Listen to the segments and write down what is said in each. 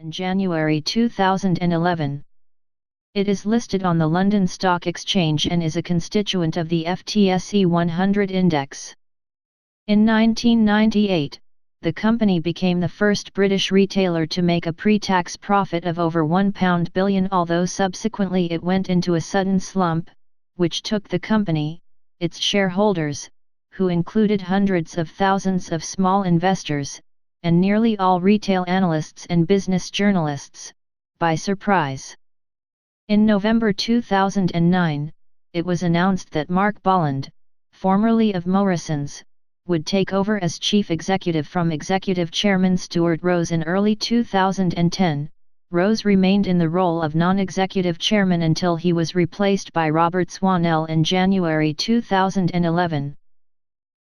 in January 2011. It is listed on the London Stock Exchange and is a constituent of the FTSE 100 index. In 1998, the company became the first British retailer to make a pre-tax profit of over £1 billion, although subsequently it went into a sudden slump, which took the company, its shareholders, who included hundreds of thousands of small investors, and nearly all retail analysts and business journalists, by surprise. In November 2009, it was announced that Mark Bolland, formerly of Morrisons, would take over as chief executive from executive chairman Stuart Rose in early 2010. Rose remained in the role of non-executive chairman until he was replaced by Robert Swanell in January 2011.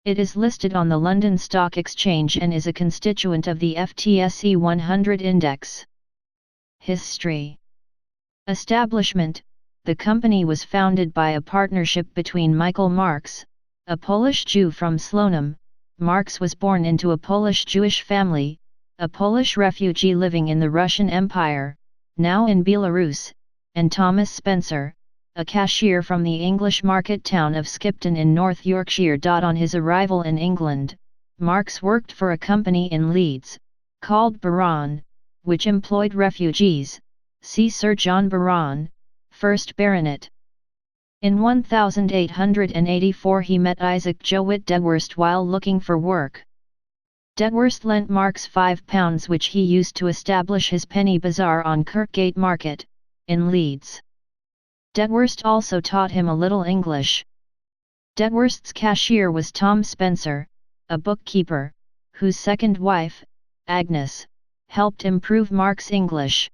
It is listed on the London Stock Exchange and is a constituent of the FTSE 100 index. History. Establishment. The company was founded by a partnership between Michael Marks, a Polish Jew from Slonim. Marks was born into a Polish Jewish family, a Polish refugee living in the Russian Empire, now in Belarus, and Thomas Spencer, a cashier from the English market town of Skipton in North Yorkshire. On his arrival in England, Marks worked for a company in Leeds, called Baron, which employed refugees. See Sir John Baron, 1st Baronet. In 1884 he met Isaac Jowett Dedworth while looking for work. Dedworth lent Marks £5 which he used to establish his penny bazaar on Kirkgate Market, in Leeds. Dedworth also taught him a little English. Dedworth's cashier was Tom Spencer, a bookkeeper, whose second wife, Agnes, helped improve Marks' English.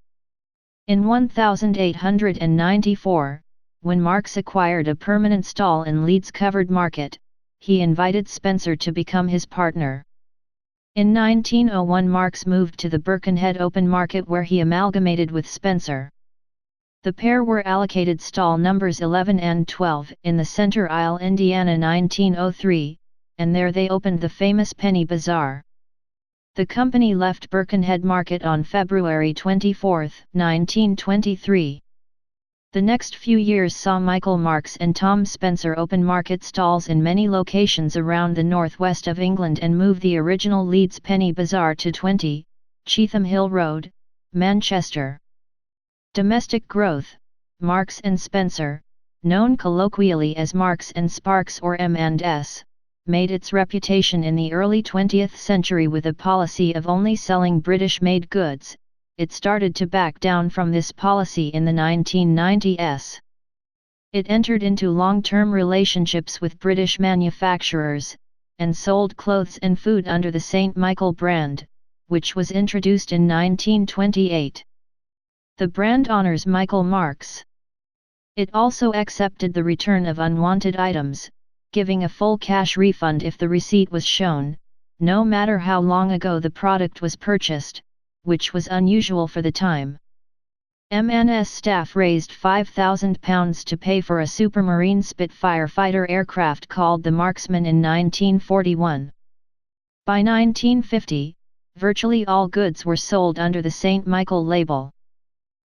In 1894, when Marks acquired a permanent stall in Leeds Covered Market, he invited Spencer to become his partner. In 1901 Marks moved to the Birkenhead Open Market where he amalgamated with Spencer. The pair were allocated stall numbers 11 and 12 in the Center Isle, Indiana 1903, and there they opened the famous Penny Bazaar. The company left Birkenhead Market on February 24, 1923. The next few years saw Michael Marks and Tom Spencer open market stalls in many locations around the northwest of England and move the original Leeds Penny Bazaar to 20, Cheetham Hill Road, Manchester. Domestic growth. Marks and Spencer, known colloquially as Marks and Sparks or M&S, made its reputation in the early 20th century with a policy of only selling British-made goods. It started to back down from this policy in the 1990s. It entered into long-term relationships with British manufacturers, and sold clothes and food under the St. Michael brand, which was introduced in 1928. The brand honors Michael Marks. It also accepted the return of unwanted items, giving a full cash refund if the receipt was shown, no matter how long ago the product was purchased, which was unusual for the time. M&S staff raised £5,000 to pay for a Supermarine Spitfire fighter aircraft called the Marksman in 1941. By 1950, virtually all goods were sold under the St. Michael label.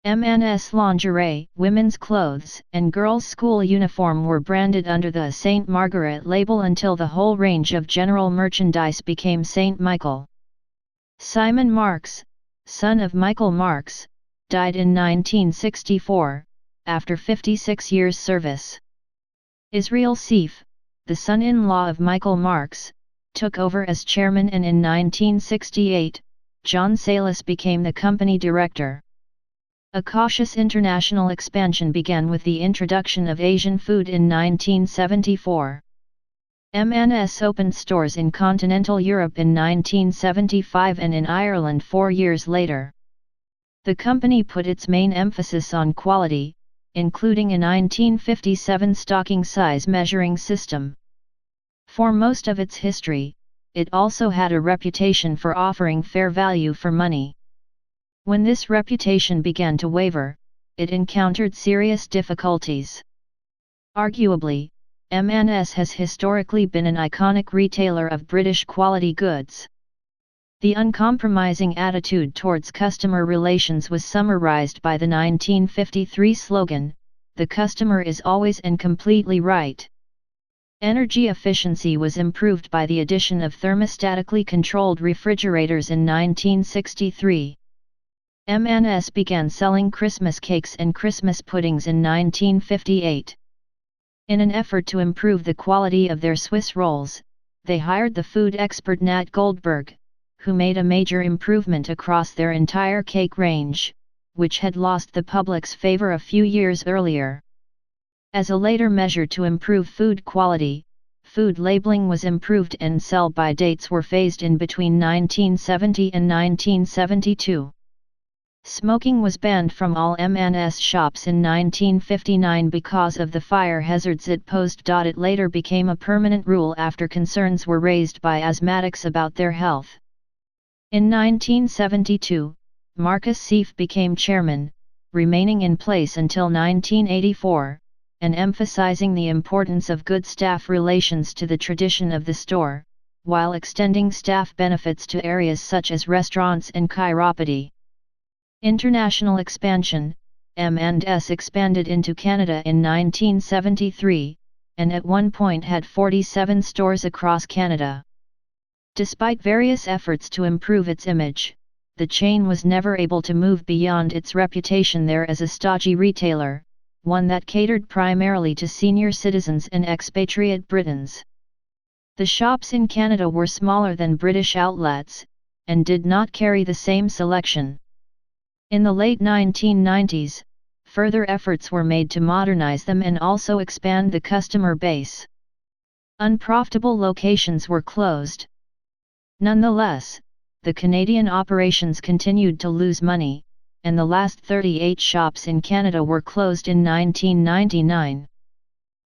M&S lingerie, women's clothes, and girls' school uniform were branded under the St. Margaret label until the whole range of general merchandise became St. Michael. Simon Marks, son of Michael Marks, died in 1964, after 56 years' service. Israel Seif, the son-in-law of Michael Marks, took over as chairman, and in 1968, John Salis became the company director. A cautious international expansion began with the introduction of Asian food in 1974. M&S opened stores in continental Europe in 1975 and in Ireland 4 years later. The company put its main emphasis on quality, including a 1957 stocking size measuring system. For most of its history, it also had a reputation for offering fair value for money. When this reputation began to waver, it encountered serious difficulties. Arguably, M&S has historically been an iconic retailer of British quality goods. The uncompromising attitude towards customer relations was summarized by the 1953 slogan, "The customer is always and completely right." Energy efficiency was improved by the addition of thermostatically controlled refrigerators in 1963. M&S began selling Christmas cakes and Christmas puddings in 1958. In an effort to improve the quality of their Swiss rolls, they hired the food expert Nat Goldberg, who made a major improvement across their entire cake range, which had lost the public's favor a few years earlier. As a later measure to improve food quality, food labeling was improved and sell-by dates were phased in between 1970 and 1972. Smoking was banned from all M&S shops in 1959 because of the fire hazards it posed. It later became a permanent rule after concerns were raised by asthmatics about their health. In 1972, Marcus Seif became chairman, remaining in place until 1984, and emphasizing the importance of good staff relations to the tradition of the store, while extending staff benefits to areas such as restaurants and chiropody. International expansion: M&S expanded into Canada in 1973, and at one point had 47 stores across Canada. Despite various efforts to improve its image, the chain was never able to move beyond its reputation there as a stodgy retailer, one that catered primarily to senior citizens and expatriate Britons. The shops in Canada were smaller than British outlets, and did not carry the same selection. In the late 1990s, further efforts were made to modernize them and also expand the customer base. Unprofitable locations were closed. Nonetheless, the Canadian operations continued to lose money, and the last 38 shops in Canada were closed in 1999.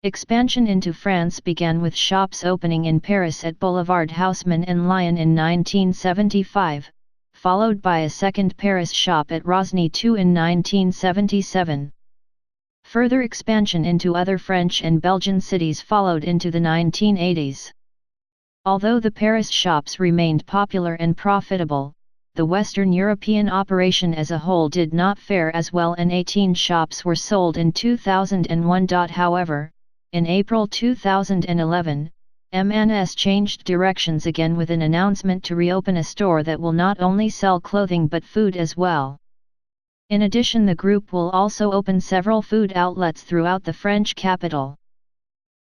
Expansion into France began with shops opening in Paris at Boulevard Haussmann and Lyon in 1975, followed by a second Paris shop at Rosny 2 in 1977. Further expansion into other French and Belgian cities followed into the 1980s. Although the Paris shops remained popular and profitable, the Western European operation as a whole did not fare as well, and 18 shops were sold in 2001. However, in April 2011, M&S changed directions again with an announcement to reopen a store that will not only sell clothing but food as well. In addition, the group will also open several food outlets throughout the French capital.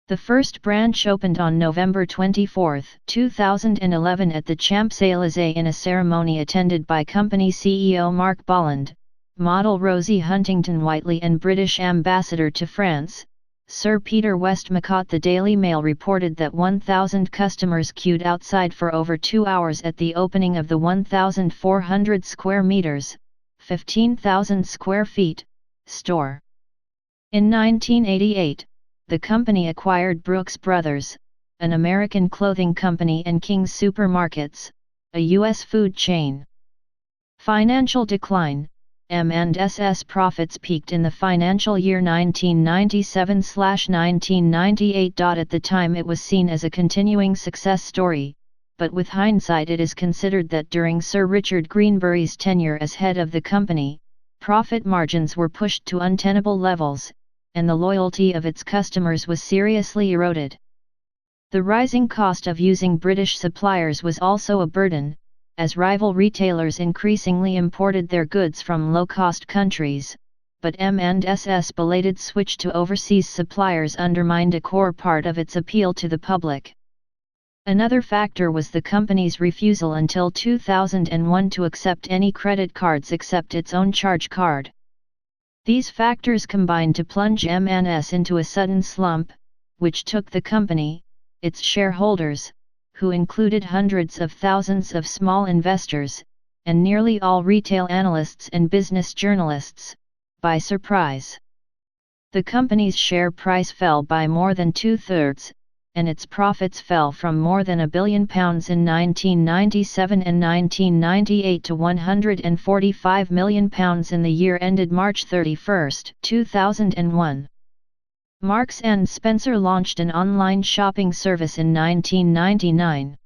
The first branch opened on November 24, 2011 at the Champs-Élysées in a ceremony attended by company CEO Mark Bolland, model Rosie Huntington-Whiteley and British ambassador to France, Sir Peter Westmacott. The Daily Mail reported that 1,000 customers queued outside for over 2 hours at the opening of the 1,400 square meters, 15,000 square feet, store. In 1988, the company acquired Brooks Brothers, an American clothing company, and King's Supermarkets, a U.S. food chain. Financial decline: M&S's profits peaked in the financial year 1997/1998. At the time it was seen as a continuing success story, but with hindsight it is considered that during Sir Richard Greenbury's tenure as head of the company, profit margins were pushed to untenable levels, and the loyalty of its customers was seriously eroded. The rising cost of using British suppliers was also a burden, as rival retailers increasingly imported their goods from low-cost countries, but M&S's belated switch to overseas suppliers undermined a core part of its appeal to the public. Another factor was the company's refusal until 2001 to accept any credit cards except its own charge card. These factors combined to plunge M&S into a sudden slump, which took the company, its shareholders, who included hundreds of thousands of small investors, and nearly all retail analysts and business journalists, by surprise. The company's share price fell by more than 2/3, and its profits fell from more than £1 billion in 1997 and 1998 to £145 million in the year ended March 31, 2001. Marks & Spencer launched an online shopping service in 1999.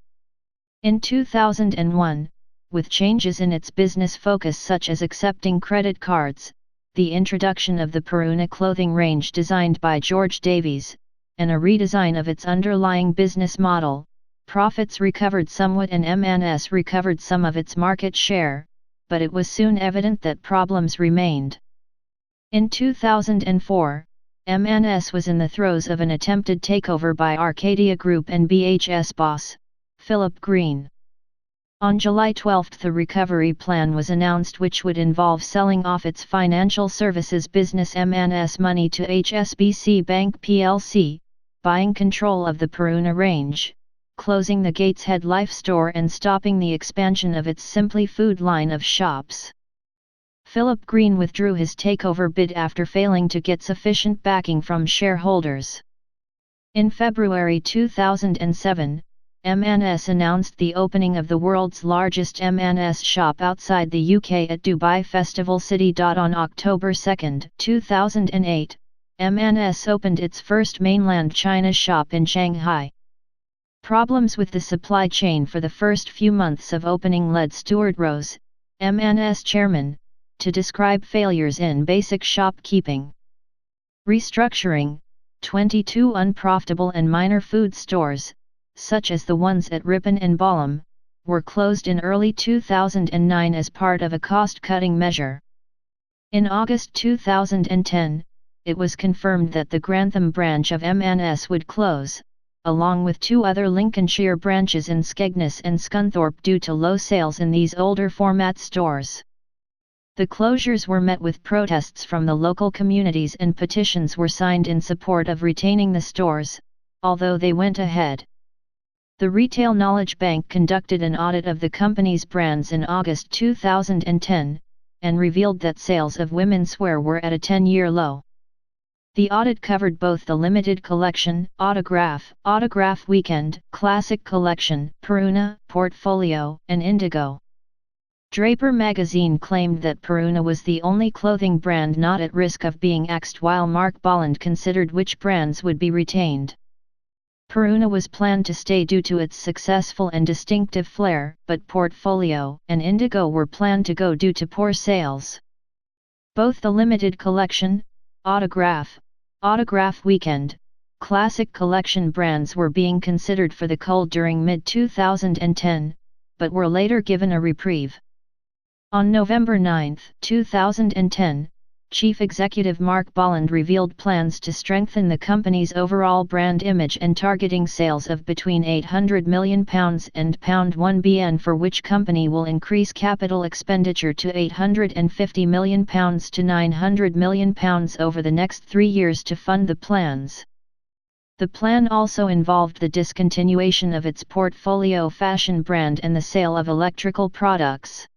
In 2001, with changes in its business focus such as accepting credit cards, the introduction of the Puruna clothing range designed by George Davies, and a redesign of its underlying business model, profits recovered somewhat and M&S recovered some of its market share, but it was soon evident that problems remained. In 2004, M&S was in the throes of an attempted takeover by Arcadia Group and BHS boss, Philip Green. On July 12 the recovery plan was announced, which would involve selling off its financial services business M&S Money to HSBC Bank plc, buying control of the Puruna range, closing the Gateshead Life store and stopping the expansion of its Simply Food line of shops. Philip Green withdrew his takeover bid after failing to get sufficient backing from shareholders. In February 2007, M&S announced the opening of the world's largest M&S shop outside the UK at Dubai Festival City. On October 2, 2008, M&S opened its first mainland China shop in Shanghai. Problems with the supply chain for the first few months of opening led Stuart Rose, M&S chairman, to describe failures in basic shopkeeping. Restructuring, 22 unprofitable and minor food stores, such as the ones at Ripon and Balham, were closed in early 2009 as part of a cost-cutting measure. In August 2010, it was confirmed that the Grantham branch of M&S would close, along with two other Lincolnshire branches in Skegness and Scunthorpe due to low sales in these older format stores. The closures were met with protests from the local communities and petitions were signed in support of retaining the stores, although they went ahead. The Retail Knowledge Bank conducted an audit of the company's brands in August 2010, and revealed that sales of women's wear were at a 10-year low. The audit covered both the limited collection, Autograph Weekend, Classic Collection, Puruna, Portfolio, and Indigo. Draper magazine claimed that Puruna was the only clothing brand not at risk of being axed, while Mark Bolland considered which brands would be retained. Puruna was planned to stay due to its successful and distinctive flair, but Portfolio and Indigo were planned to go due to poor sales. Both the limited collection, Autograph Weekend, Classic Collection brands were being considered for the cull during mid-2010, but were later given a reprieve. On November 9, 2010, Chief Executive Mark Bolland revealed plans to strengthen the company's overall brand image and targeting sales of between £800 million and £1 billion, for which company will increase capital expenditure to £850 million to £900 million over the next 3 years to fund the plans. The plan also involved the discontinuation of its Portfolio fashion brand and the sale of electrical products.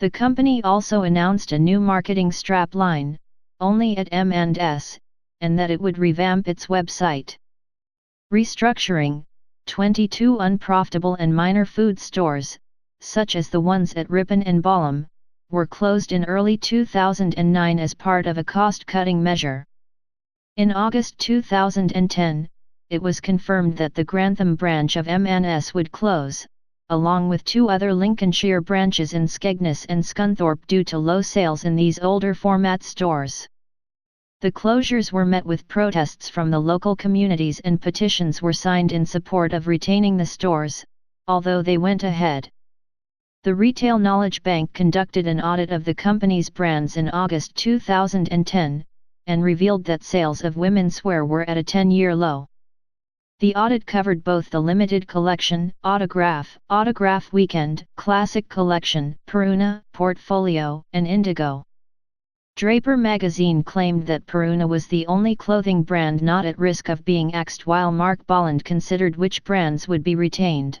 The company also announced a new marketing strap line, only at M&S, and that it would revamp its website. Restructuring, 22 unprofitable and minor food stores, such as the ones at Ripon and Balham, were closed in early 2009 as part of a cost-cutting measure. In August 2010, it was confirmed that the Grantham branch of M&S would close, along with two other Lincolnshire branches in Skegness and Scunthorpe due to low sales in these older format stores. The closures were met with protests from the local communities and petitions were signed in support of retaining the stores, although they went ahead. The Retail Knowledge Bank conducted an audit of the company's brands in August 2010, and revealed that sales of women's wear were at a 10-year low. The audit covered both the limited collection, Autograph Weekend, Classic Collection, Puruna, Portfolio, and Indigo. Draper magazine claimed that Puruna was the only clothing brand not at risk of being axed, while Mark Bolland considered which brands would be retained.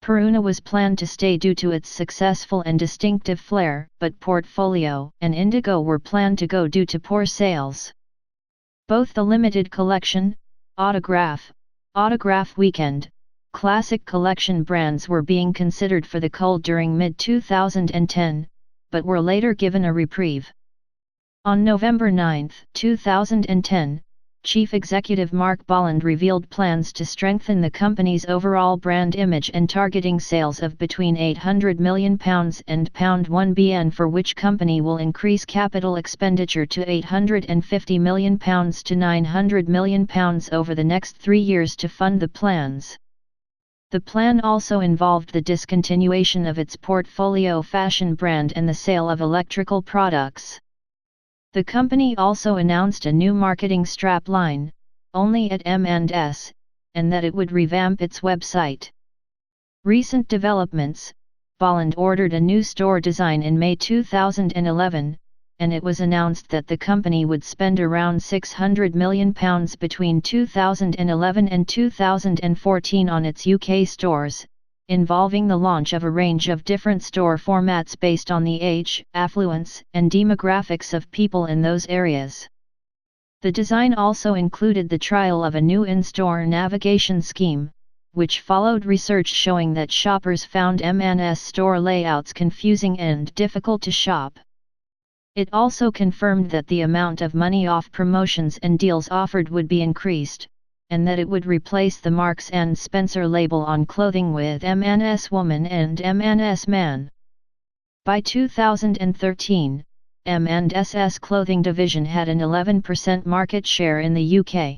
Puruna was planned to stay due to its successful and distinctive flair, but Portfolio and Indigo were planned to go due to poor sales. Both the limited collection, Autograph Weekend, Classic Collection brands were being considered for the cull during mid-2010, but were later given a reprieve. On November 9, 2010, Chief Executive Mark Bolland revealed plans to strengthen the company's overall brand image and targeting sales of between £800 million and £1 billion, for which company will increase capital expenditure to £850 million to £900 million over the next 3 years to fund the plans. The plan also involved the discontinuation of its portfolio fashion brand and the sale of electrical products. The company also announced a new marketing strap line, only at M&S, and that it would revamp its website. Recent developments: Bolland ordered a new store design in May 2011, and it was announced that the company would spend around £600 million between 2011 and 2014 on its UK stores, involving the launch of a range of different store formats based on the age, affluence, and demographics of people in those areas. The design also included the trial of a new in-store navigation scheme, which followed research showing that shoppers found M&S store layouts confusing and difficult to shop. It also confirmed that the amount of money off promotions and deals offered would be increased, and that it would replace the Marks & Spencer label on clothing with M&S Woman and M&S Man. By 2013, M&S's clothing division had an 11% market share in the UK.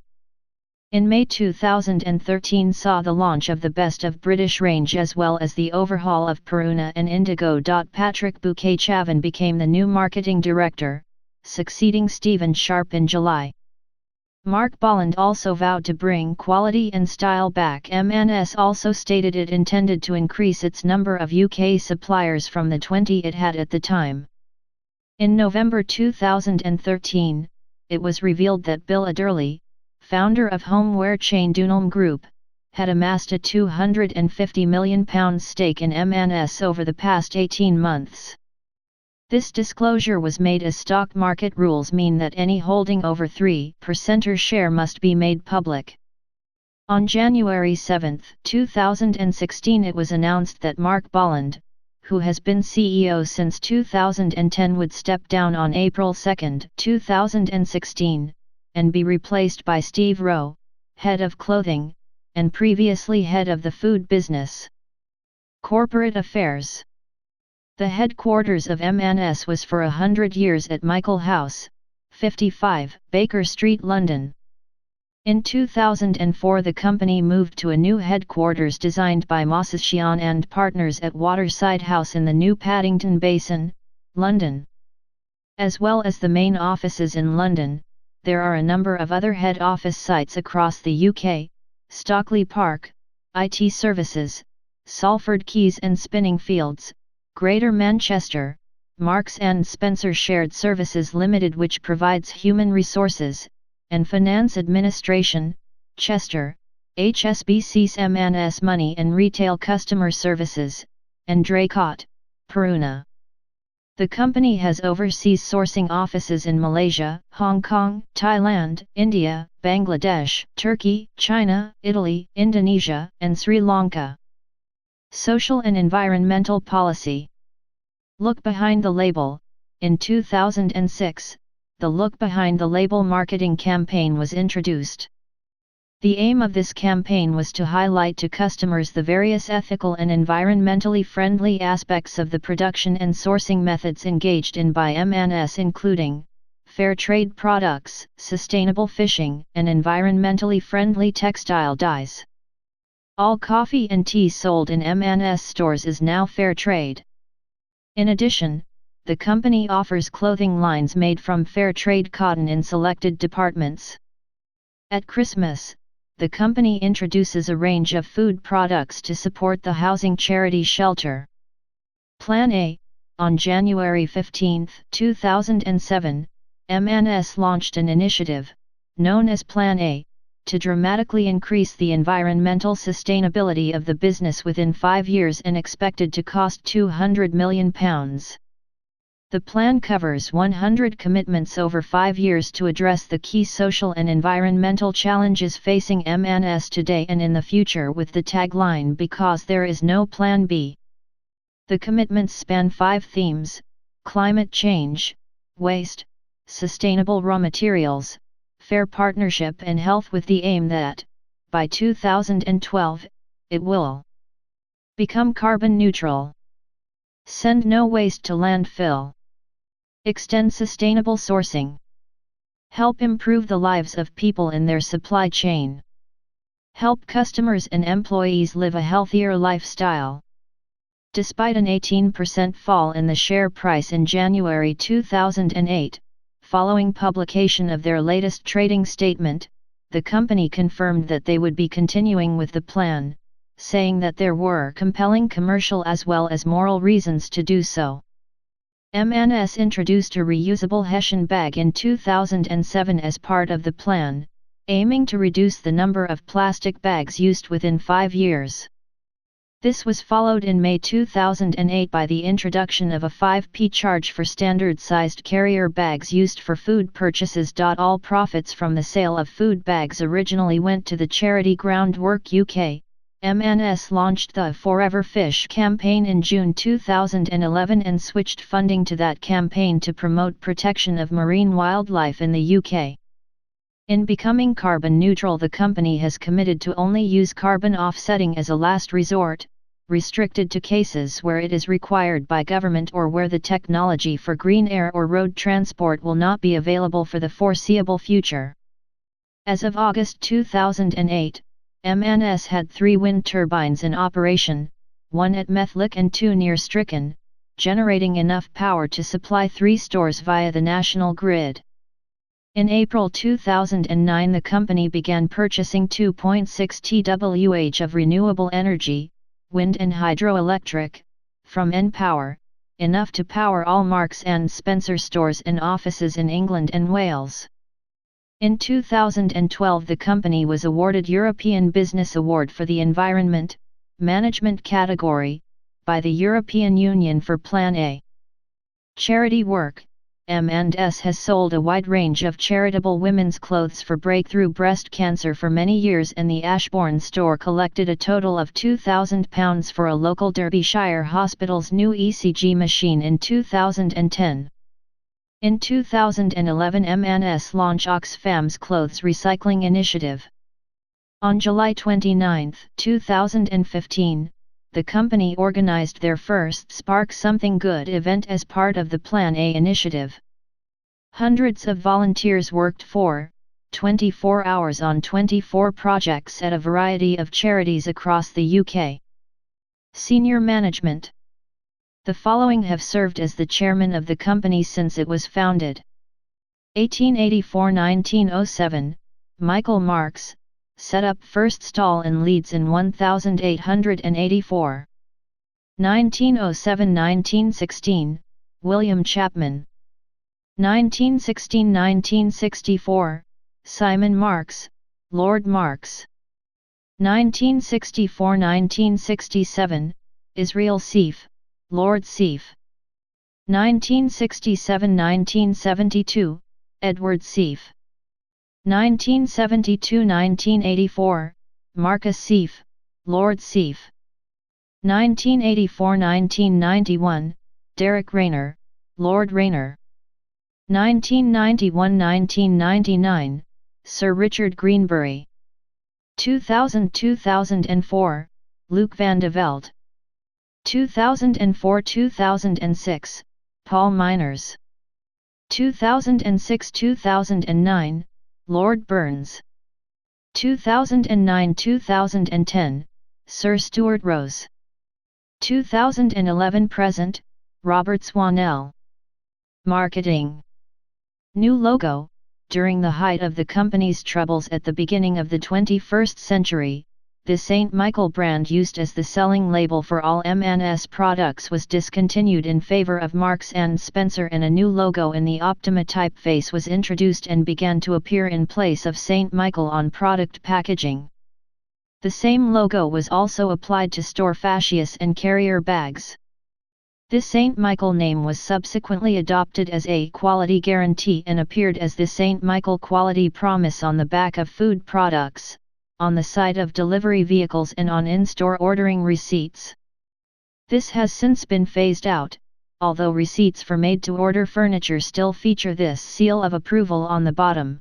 In May 2013 saw the launch of the Best of British range as well as the overhaul of Puruna and Indigo. Patrick Bouquet-Chavan became the new marketing director, succeeding Stephen Sharp in July. Mark Bolland also vowed to bring quality and style back. M&S also stated it intended to increase its number of UK suppliers from the 20 it had at the time. In November 2013, it was revealed that Bill Adderley, founder of homeware chain Dunelm Group, had amassed a £250 million stake in M&S over the past 18 months. This disclosure was made as stock market rules mean that any holding over 3% or share must be made public. On January 7, 2016, it was announced that Mark Bolland, who has been CEO since 2010, would step down on April 2, 2016, and be replaced by Steve Rowe, head of clothing, and previously head of the food business. Corporate affairs. The headquarters of M&S was for 100 years at Michael House, 55, Baker Street, London. In 2004 the company moved to a new headquarters designed by Moses Shion and Partners at Waterside House in the New Paddington Basin, London. As well as the main offices in London, there are a number of other head office sites across the UK: Stockley Park, IT Services, Salford Quays and Spinningfields, Greater Manchester, Marks & Spencer Shared Services Limited, which provides human resources and finance administration, Chester, HSBC's M&S Money and Retail Customer Services, and Draycott, Puruna. The company has overseas sourcing offices in Malaysia, Hong Kong, Thailand, India, Bangladesh, Turkey, China, Italy, Indonesia, and Sri Lanka. Social and environmental policy. Look behind the label. In 2006, the Look Behind the Label marketing campaign was introduced. The aim of this campaign was to highlight to customers the various ethical and environmentally friendly aspects of the production and sourcing methods engaged in by M&S, including fair trade products, sustainable fishing, and environmentally friendly textile dyes. All coffee and tea sold in M&S stores is now fair trade. In addition, the company offers clothing lines made from fair trade cotton in selected departments. At Christmas, the company introduces a range of food products to support the housing charity Shelter. Plan A. On January 15, 2007, M&S launched an initiative, known as Plan A, to dramatically increase the environmental sustainability of the business within 5 years and expected to cost £200 million. The plan covers 100 commitments over 5 years to address the key social and environmental challenges facing M&S today and in the future, with the tagline "Because there is no Plan B." The commitments span 5 themes: climate change, waste, sustainable raw materials, fair partnership and health with the aim that, by 2012, it will become carbon neutral. Send no waste to landfill. Extend sustainable sourcing. Help improve the lives of people in their supply chain. Help customers and employees live a healthier lifestyle. Despite an 18% fall in the share price in January 2008, following publication of their latest trading statement, the company confirmed that they would be continuing with the plan, saying that there were compelling commercial as well as moral reasons to do so. M&S introduced a reusable Hessian bag in 2007 as part of the plan, aiming to reduce the number of plastic bags used within 5 years. This was followed in May 2008 by the introduction of a 5p charge for standard-sized carrier bags used for food purchases. All profits from the sale of food bags originally went to the charity Groundwork UK. M&S launched the Forever Fish campaign in June 2011 and switched funding to that campaign to promote protection of marine wildlife in the UK. In becoming carbon neutral, the company has committed to only use carbon offsetting as a last resort, restricted to cases where it is required by government or where the technology for green air or road transport will not be available for the foreseeable future. As of August 2008, M&S had 3 wind turbines in operation, 1 at Methlick and 2 near Stricken, generating enough power to supply 3 stores via the national grid. In April 2009, the company began purchasing 2.6 TWh of renewable energy, wind and hydroelectric, from npower, enough to power all Marks and Spencer stores and offices in England and Wales. In 2012, the company was awarded European Business Award for the Environment Management category by the European Union for Plan A. Charity work. M&S has sold a wide range of charitable women's clothes for breakthrough breast cancer for many years, and the Ashbourne store collected a total of £2,000 for a local Derbyshire hospital's new ECG machine in 2010. In 2011, M&S launched Oxfam's clothes recycling initiative. On July 29, 2015, the company organized their first Spark Something Good event as part of the Plan A initiative. Hundreds of volunteers worked for 24 hours on 24 projects at a variety of charities across the UK. Senior management. The following have served as the chairman of the company since it was founded. 1884–1907, Michael Marks, set up first stall in Leeds in 1884. 1907–1916, William Chapman. 1916–1964, Simon Marks, Lord Marks. 1964–1967, Israel Seif, Lord Seif. 1967–1972, Edward Seif. 1972–1984, Marcus Seif, Lord Seif. 1984–1991, Derek Rayner, Lord Rayner. 1991–1999, Sir Richard Greenbury. 2000–2004, Luke van de Velde. 2004–2006, Paul Miners. 2006–2009, Lord Burns. 2009–2010, Sir Stuart Rose. 2011–present, Robert Swanell. Marketing. New logo. During the height of the company's troubles at the beginning of the 21st century, the St. Michael brand used as the selling label for all M&S products was discontinued in favor of Marks & Spencer, and a new logo in the Optima typeface was introduced and began to appear in place of St. Michael on product packaging. The same logo was also applied to store fascias and carrier bags. This St. Michael name was subsequently adopted as a quality guarantee and appeared as the St. Michael Quality Promise on the back of food products, on the side of delivery vehicles and on in-store ordering receipts. This has since been phased out, although receipts for made-to-order furniture still feature this seal of approval on the bottom.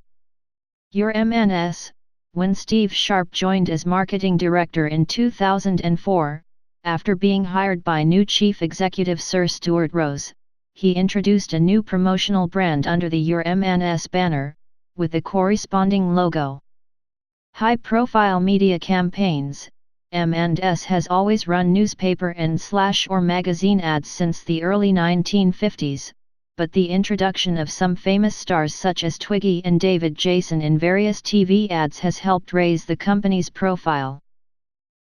Your M&S. When Steve Sharp joined as marketing director in 2004, after being hired by new chief executive Sir Stuart Rose, he introduced a new promotional brand under the Your M&S banner, with a corresponding logo. High-profile media campaigns. M&S has always run newspaper and/or magazine ads since the early 1950s, but the introduction of some famous stars such as Twiggy and David Jason in various TV ads has helped raise the company's profile.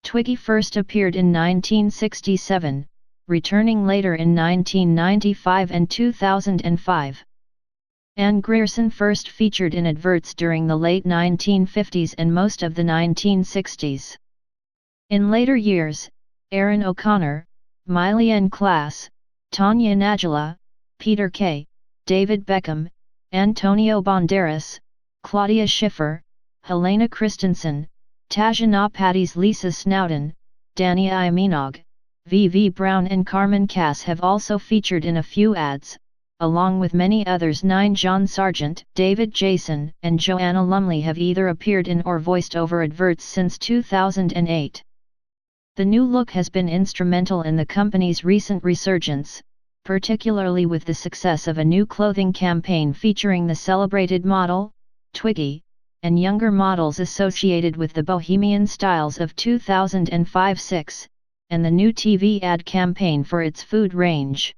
Twiggy first appeared in 1967, returning later in 1995 and 2005. Anne Grierson first featured in adverts during the late 1950s and most of the 1960s. In later years, Aaron O'Connor, Miley Class, Tanya Nagela, Peter Kay, David Beckham, Antonio Banderas, Claudia Schiffer, Helena Christensen, Tajana Patties, Lisa Snowden, Danny Minogue, V.V. Brown and Carmen Cass have also featured in a few ads, along with many others. John Sargent, David Jason and Joanna Lumley have either appeared in or voiced over adverts since 2008. The new look has been instrumental in the company's recent resurgence, particularly with the success of a new clothing campaign featuring the celebrated model, Twiggy, and younger models associated with the bohemian styles of 2005-06, and the new TV ad campaign for its food range.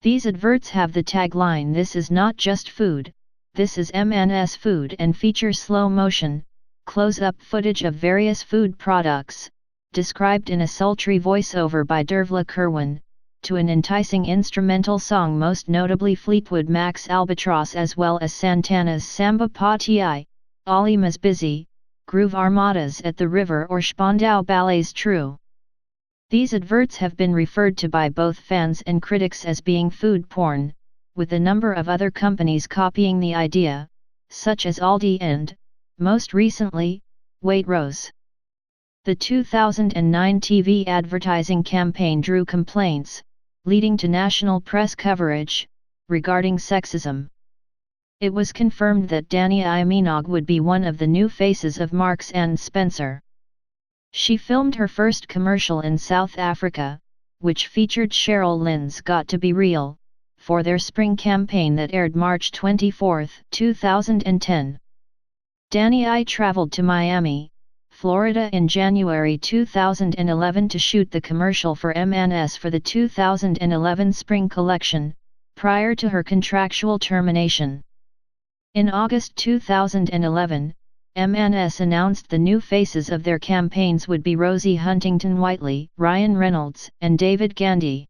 These adverts have the tagline "This is not just food, this is M&S food" and feature slow-motion, close-up footage of various food products, described in a sultry voiceover by Dervla Kirwan, to an enticing instrumental song, most notably Fleetwood Mac's Albatross as well as Santana's Samba Pa Ti, Alima's Busy, Groove Armada's At the River or Spandau Ballet's True. These adverts have been referred to by both fans and critics as being food porn, with a number of other companies copying the idea, such as Aldi and, most recently, Waitrose. The 2009 TV advertising campaign drew complaints, leading to national press coverage, regarding sexism. It was confirmed that Danny Minogue would be one of the new faces of Marks & Spencer. She filmed her first commercial in South Africa, which featured Cheryl Lynn's Got to Be Real, for their spring campaign that aired March 24, 2010. Danny traveled to Miami, Florida in January 2011 to shoot the commercial for M&S for the 2011 spring collection, prior to her contractual termination. In August 2011, M&S announced the new faces of their campaigns would be Rosie Huntington-Whiteley, Ryan Reynolds, and David Gandy.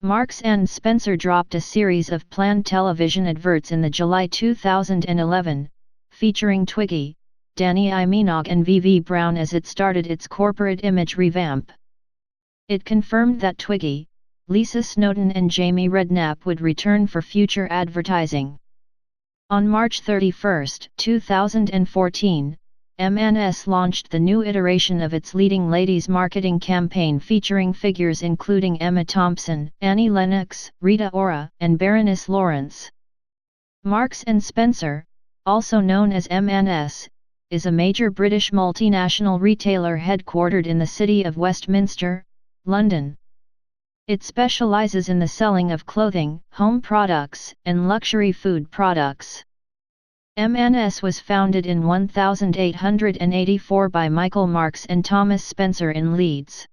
Marks & Spencer dropped a series of planned television adverts in the July 2011, featuring Twiggy, Danny Minogue and V.V. Brown as it started its corporate image revamp. It confirmed that Twiggy, Lisa Snowden and Jamie Redknapp would return for future advertising. On March 31, 2014, M&S launched the new iteration of its Leading Ladies marketing campaign featuring figures including Emma Thompson, Annie Lennox, Rita Ora, and Baroness Lawrence. Marks & Spencer, also known as M&S, is a major British multinational retailer headquartered in the city of Westminster, London. It specializes in the selling of clothing, home products, and luxury food products. M&S was founded in 1884 by Michael Marks and Thomas Spencer in Leeds.